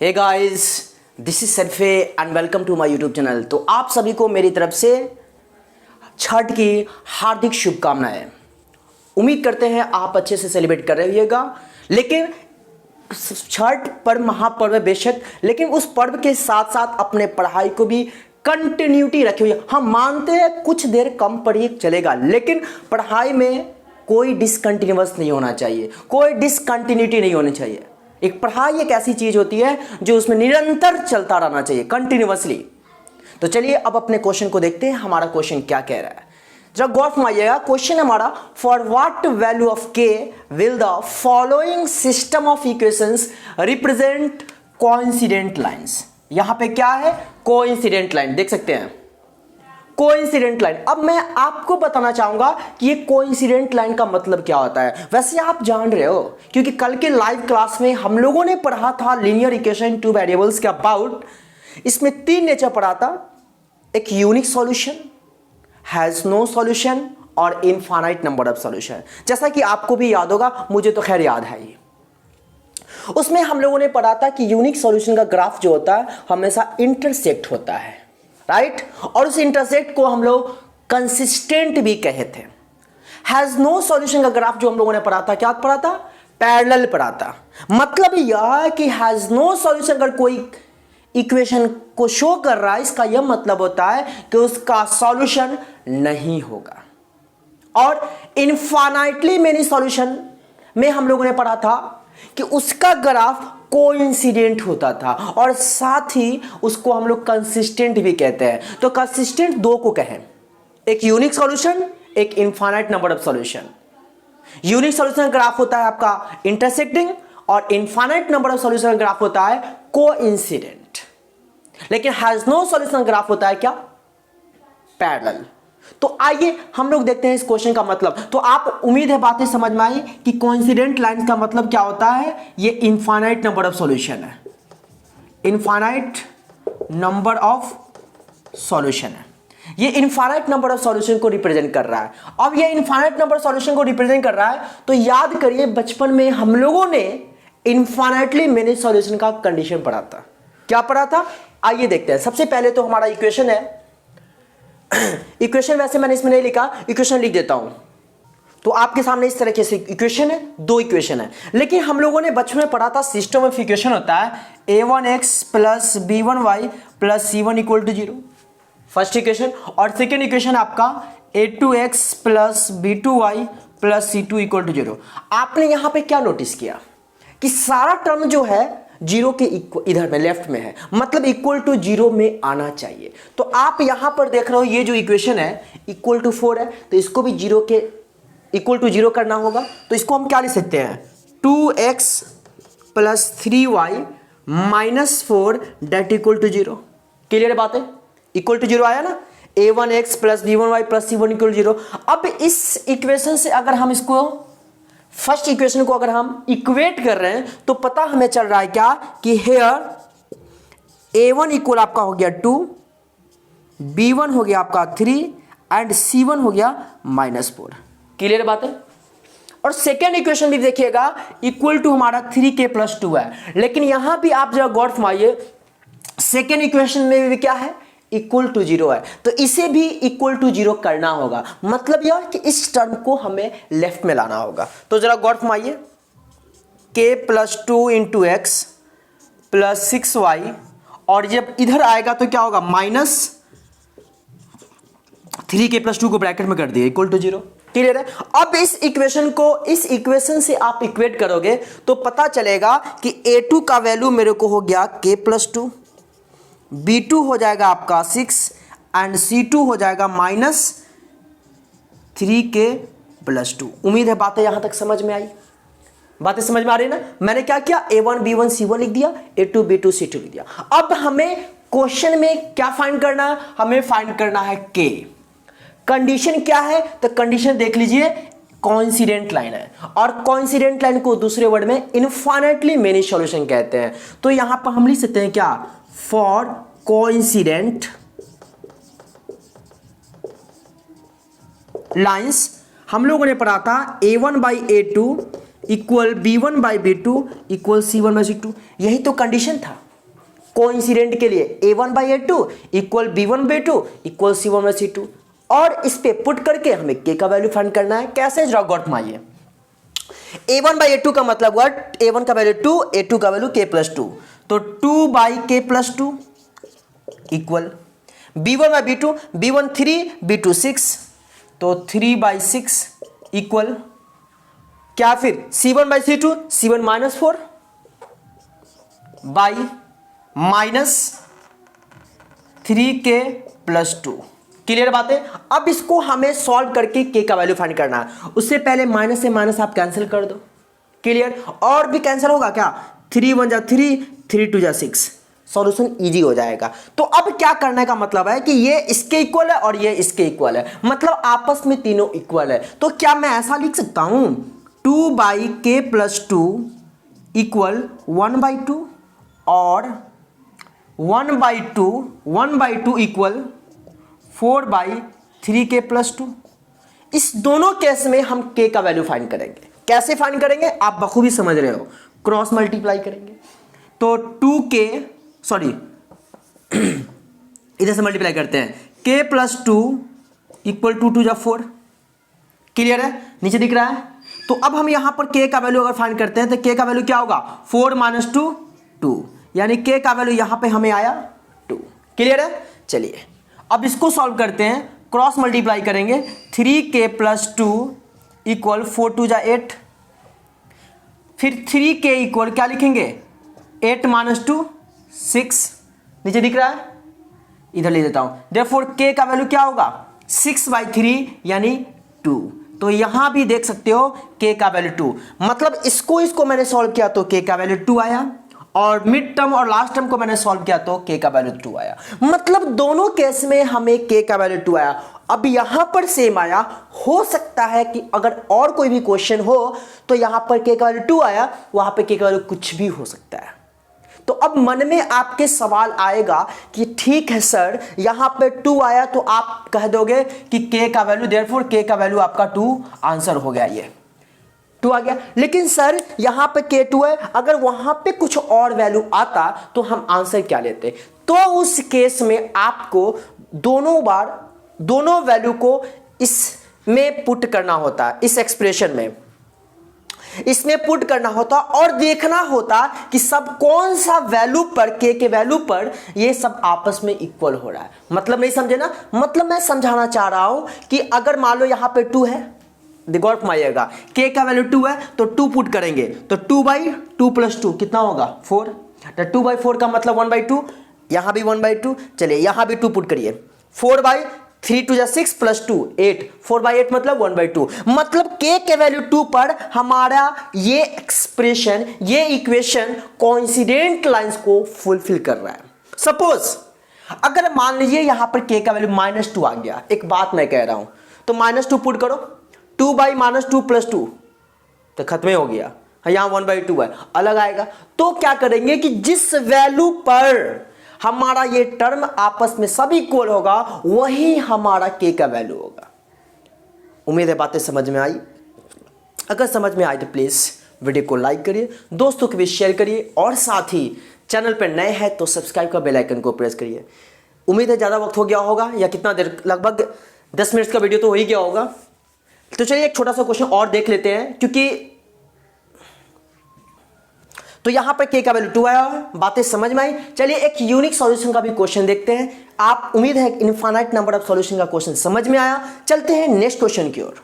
Hey guys, this is सरफे and welcome to my YouTube channel. तो आप सभी को मेरी तरफ से छठ की हार्दिक शुभकामनाएं। उम्मीद करते हैं आप अच्छे से सेलिब्रेट कर रहे होइएगा। लेकिन छठ पर्व महापर्व है बेशक, लेकिन उस पर्व के साथ साथ अपने पढ़ाई को भी कंटिन्यूटी रखी हुई है। हम मानते हैं कुछ देर कम पढ़िए चलेगा, लेकिन पढ़ाई में कोई डिसकंटिन्यूअस नहीं होना चाहिए, कोई डिसकंटिन्यूटी नहीं होनी चाहिए। एक पढ़ाई एक ऐसी चीज होती है जो उसमें निरंतर चलता रहना चाहिए, कंटिन्यूअसली। तो चलिए अब अपने क्वेश्चन को देखते हैं, हमारा क्वेश्चन क्या कह रहा है। जरा गौर फरमाइएगा। क्वेश्चन हमारा, फॉर व्हाट वैल्यू ऑफ के will the following system of equations represent coincident lines. यहां पे क्या है? कोइंसिडेंट लाइन, देख सकते हैं कोइंसिडेंट लाइन। अब मैं आपको बताना चाहूंगा कि ये कोइंसिडेंट लाइन का मतलब क्या होता है। वैसे आप जान रहे हो, क्योंकि कल के लाइव क्लास में हम लोगों ने पढ़ा था लीनियर इक्वेशन टू वेरिएबल्स के अबाउट। इसमें तीन नेचर पढ़ा था, एक unique solution, has no solution और इनफाइनाइट नंबर ऑफ सॉल्यूशन। जैसा कि आपको भी याद होगा, मुझे तो खैर याद है ही। उसमें हम लोगों ने पढ़ा था कि यूनिक सॉल्यूशन का ग्राफ जो होता है हमेशा इंटरसेक्ट होता है, राइट? और उस इंटरसेक्ट को हम लोग कंसिस्टेंट भी कहे थे। हैज नो सॉल्यूशन का ग्राफ जो हम लोगों ने पढ़ा था, क्या पढ़ा था? पैरेलल पढ़ा था। मतलब यह कि हैज नो सॉल्यूशन अगर कोई इक्वेशन को शो कर रहा है, इसका यह मतलब होता है कि उसका सॉल्यूशन नहीं होगा। और इनफाइनाइटली मेनी सॉल्यूशन में हम लोगों ने पढ़ा था कि उसका ग्राफ कोइंसिडेंट होता था, और साथ ही उसको हम लोग कंसिस्टेंट भी कहते हैं। तो कंसिस्टेंट दो को कहें, एक यूनिक सॉल्यूशन, एक infinite number of solution. Unique solution graph होता है आपका इंटरसेक्टिंग, और infinite number of solution graph होता है कोइंसिडेंट। लेकिन हैज नो सॉल्यूशन ग्राफ होता है क्या? पैरेलल। तो आइए हम लोग देखते हैं इस क्वेश्चन का मतलब। तो आप, उम्मीद है बातें समझ में आई कि कोइंसिडेंट लाइंस का मतलब क्या होता है। ये इनफाइनाइट नंबर ऑफ सॉल्यूशन है, इनफाइनाइट नंबर ऑफ सॉल्यूशन है। ये इनफाइनाइट नंबर ऑफ सॉल्यूशन को रिप्रेजेंट कर रहा है। अब ये इनफाइनाइट नंबर सॉल्यूशन को रिप्रेजेंट कर रहा है, तो याद करिए बचपन में हम लोगों ने इनफाइनाइटली मेनी सॉल्यूशन का कंडीशन पढ़ा था। क्या पढ़ा था? आइए देखते हैं। सबसे पहले तो हमारा इक्वेशन है, इक्वेशन वैसे मैंने इसमें नहीं लिखा, इक्वेशन लिख देता हूं। तो आपके सामने इस तरीके से इक्वेशन है, दो इक्वेशन है। लेकिन हम लोगों ने बचपन में पढ़ा था सिस्टम ऑफ इक्वेशन होता है a1x plus b1y plus c1 equal to 0, first equation. और सेकेंड इक्वेशन आपका a2x plus b2y plus c2 equal to 0। आपने यहां पे क्या नोटिस किया कि सारा टर्म जो है जीरो के इधर में, लेफ्ट में है, मतलब इक्वल टू 0 में आना चाहिए। तो आप यहां पर देख रहे हो ये जो इक्वेशन है इक्वल टू 4 है, तो इसको भी 0 के इक्वल टू 0 करना होगा। तो इसको हम क्या लिख सकते हैं? 2x plus 3y minus 4 that equal to 0। Clear बात है? इक्वल टू 0 आया ना, a1x plus b1y plus c1 equal to 0। अब इस इक्वेशन से अगर हम इसको, फर्स्ट इक्वेशन को अगर हम इक्वेट कर रहे हैं, तो पता हमें चल रहा है क्या कि हेयर a1 इक्वल आपका हो गया 2, b1 हो गया आपका 3 एंड c1 हो गया -4। क्लियर बात है? और सेकेंड इक्वेशन भी देखिएगा, इक्वल टू हमारा 3k प्लस 2 है। लेकिन यहां भी आप जरा गौर फरमाइए, सेकेंड इक्वेशन में भी क्या है? इक्वल टू 0 है। तो इसे भी इक्वल टू 0 करना होगा। मतलब यह कि इस टर्म को हमें लेफ्ट में लाना होगा। तो जरा गौर फरमाइए, k plus 2 into x plus 6y, और जब इधर आएगा तो क्या होगा? माइनस 3k प्लस 2 को ब्रैकेट में कर दिया, इक्वल टू 0। क्लियर है? अब इस इक्वेशन को, इस इक्वेशन से आप इक्वेट करोगे तो पता चलेगा कि a2 का वैल्यू मेरे को हो गया k प्लस 2, b2 हो जाएगा आपका 6 एंड c2 हो जाएगा -3k प्लस 2। उम्मीद है बातें यहां तक समझ में आई, बातें समझ में आ रही है ना? मैंने क्या किया? a1 b1 c1 लिख दिया, a2 b2 c2 लिख दिया। अब हमें क्वेश्चन में क्या फाइंड करना है? हमें फाइंड करना है k। कंडीशन क्या है? तो कंडीशन देख लीजिए, कोइंसिडेंट लाइन है, और कोइंसिडेंट लाइन को दूसरे वर्ड में इनफाइनाइटली मेनी सॉल्यूशन कहते हैं। तो यहां पर हम लिख सकते हैं क्या? फॉर कोइंसिडेंट लाइंस हम लोगों ने पढ़ा था a1 by a2 equal b1 by b2 equal c1 by c2। यही तो कंडीशन था। कोइंसिडेंट के लिए a1/a2 equal b1/2 equal c1/c2, और इस पे पुट करके हमें k का वैल्यू फाइंड करना है। कैसे जरा गौर फरमाइए, a1/a2 का मतलब हुआ a1 का वैल्यू 2, a2 का वैल्यू k+2, तो 2/k+2 equal b1/b2, b1 3, b2 6, तो 3/6 इक्वल क्या, फिर c1/c2, c1 -4 by -3k+2। Clear बात है। अब इसको हमें सॉल्व करके k का वैल्यू फाइंड करना है। उससे पहले माइनस से माइनस आप कैंसिल कर दो। क्लियर, और भी कैंसिल होगा क्या, 3 1 जा 3, 3 2 जा 6, सॉल्यूशन इजी हो जाएगा। तो अब क्या करने का मतलब है कि ये इसके इक्वल है और ये इसके इक्वल है, मतलब आपस में तीनों इक्वल है। तो क्या मैं ऐसा लिख सकता हूं 2/k+2 इक्वल 1/2 और 1/2 इक्वल 4/3k+2। इस दोनों केस में हम k का वैल्यू फाइंड करेंगे। कैसे फाइंड करेंगे आप बखूबी समझ रहे हो, क्रॉस मल्टीप्लाई करेंगे। तो 2k, सॉरी इधर से मल्टीप्लाई करते हैं, k+2 इक्वल 2 2 जा 4। क्लियर है, नीचे दिख रहा है। तो अब हम यहां पर k का वैल्यू अगर फाइंड करते हैं तो k का वैल्यू क्या होगा, 4 - 2 2, यानी k का वैल्यू यहां पे हमें आया 2। क्लियर है। चलिए अब इसको सॉल्व करते हैं, क्रॉस मल्टीप्लाई करेंगे, 3k+2 इक्वल 4 2 जा 8, फिर 3k इक्वल क्या लिखेंगे, 8 - 2 6, नीचे दिख रहा है, इधर ले देता हूं। देयरफॉर k का वैल्यू क्या होगा, 6/3 यानी 2। तो यहां भी देख सकते हो k का वैल्यू 2, मतलब इसको मैंने सॉल्व किया तो k का वैल्यू 2 आया, और मिड टर्म और लास्ट टर्म को मैंने सॉल्व किया तो k का वैल्यू 2 आया। मतलब दोनों केस में हमें k का वैल्यू 2 आया। अब यहां पर सेम आया, हो सकता है कि अगर और कोई भी क्वेश्चन हो तो यहां पर k का वैल्यू 2 आया, वहां पे k का वैल्यू कुछ भी हो सकता है। तो अब मन में आपके सवाल आएगा कि ठीक है सर, यहां पे 2 आया तो आप कह दोगे कि k का वैल्यू, देयरफॉर k का वैल्यू आपका 2 आंसर हो गया, ये 2 आ गया। लेकिन सर यहां पे k2 है, अगर वहां पे कुछ और वैल्यू आता तो हम आंसर क्या लेते, तो उस केस में आपको दोनों वैल्यू को इसमें पुट करना होता है, इस एक्सप्रेशन में इसमें पुट करना होता और देखना होता कि सब कौन सा वैल्यू पर, k के वैल्यू पर ये सब आपस में इक्वल हो रहा है। मतलब नहीं समझे ना, मतलब मैं समझाना चाह रहा हूं कि अगर मान लो यहां पे 2 है, गौर फरमाइएगा, k का वैल्यू 2 है तो 2 पुट करेंगे तो 2/2 + 2 कितना होगा 4, तो 2/4 का मतलब 1/2, यहां भी 1/2। चलिए यहां भी 2 पुट करिए, 4/3 2 जा 6 + 2 8, 4/8 मतलब 1/2। मतलब k के वैल्यू 2 पर हमारा ये एक्सप्रेशन, ये इक्वेशन कोइंसिडेंट लाइंस को फुलफिल कर रहा है। सपोज अगर मान लीजिए यहां पर k का वैल्यू -2 आ गया, एक बात मैं कह रहा हूं, तो -2 पुट करो, 2/-2 + 2 तो खत्म हो गया, यहां 1/2 है, अलग आएगा। तो क्या करेंगे कि जिस वैल्यू पर हमारा ये टर्म आपस में सब इक्वल होगा वही हमारा k का वैल्यू होगा। उम्मीद है बातें समझ में आई। अगर समझ में आई तो प्लीज वीडियो को लाइक करिए, दोस्तों के बीच शेयर करिए, और साथ ही चैनल पर नए हैं तो सब्सक्राइब का बेल आइकन को प्रेस करिए। उम्मीद है ज़्यादा वक्त हो गया होगा, या कितना देर, लगभग 10 मिनट का वीडियो तो हो ही गया होगा। तो चलिए एक छोटा सा क्वेश्चन और देख लेते हैं, क्योंकि तो यहां पर k का वैल्यू 2 आया, बातें समझ में आई। चलिए एक यूनिक सॉल्यूशन का भी क्वेश्चन देखते हैं। आप, उम्मीद है इनफाइनाइट नंबर ऑफ सॉल्यूशन का क्वेश्चन समझ में आया। चलते हैं नेक्स्ट क्वेश्चन की ओर।